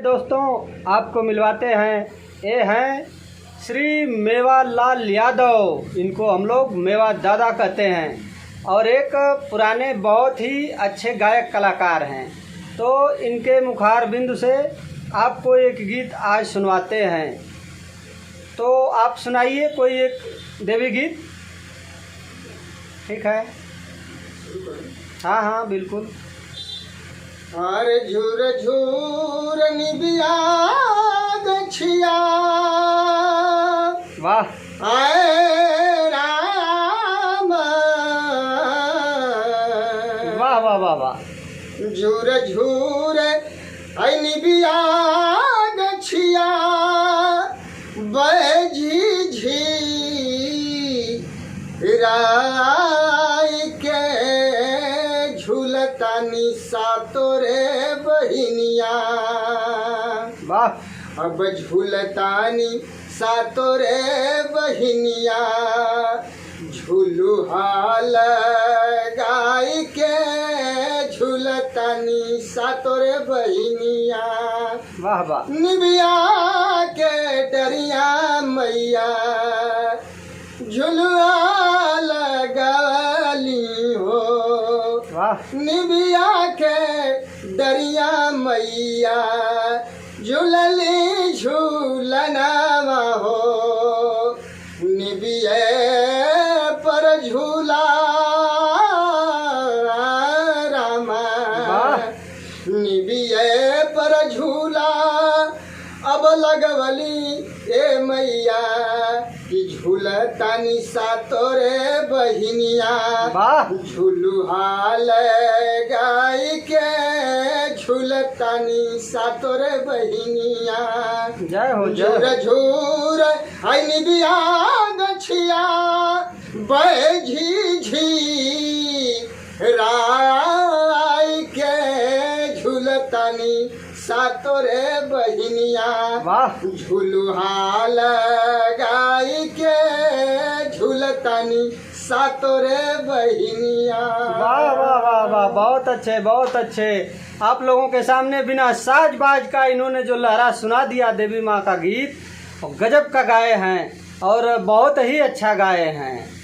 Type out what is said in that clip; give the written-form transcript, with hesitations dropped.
दोस्तों आपको मिलवाते हैं। ये हैं श्री मेवालाल यादव, इनको हम लोग मेवा दादा कहते हैं और एक पुराने बहुत ही अच्छे गायक कलाकार हैं। तो इनके मुखार बिंदु से आपको एक गीत आज सुनवाते हैं। तो आप सुनाइए कोई एक देवी गीत। ठीक है, हाँ हाँ बिल्कुल। अरे झूर झूर निबिया गछिया, वाह आए राम, वाह वाह वाह वाह। झूर झूर आई निबिया गछिया, बजी झी राय के झूलतानी सातोरे बहिनिया, वाह। अब झूलतानी सातोरे बहिनिया, झूलुहाल गाय के झूलतानी सातोरे बहिनिया, वाह वाह। निबिया के डरिया मैया झुलुआ लगली हो, वाह। निबिया के डरिया मैया झूलली झूलनावा हो, निबिया पर झूला रामा, निबिया पर झूला अब लगवली ए मैया कि झूलतानी सातोरे बहिनिया, झूलुहाल गाय के झूलतानी सातोरे बहिनिया, जय हो झूर जय। झूर आई निबिया गछिया, बजी झी राय के झूलतानी सातोरे बहिनिया, वाह। झूलुहाल गाय के झूलतानी सातोरे बहिनिया। वाह वाह वाह वाह, बहुत अच्छे बहुत अच्छे। आप लोगों के सामने बिना साज बाज का इन्होंने जो लहरा सुना दिया देवी माँ का गीत, गजब का गाए हैं और बहुत ही अच्छा गाए हैं।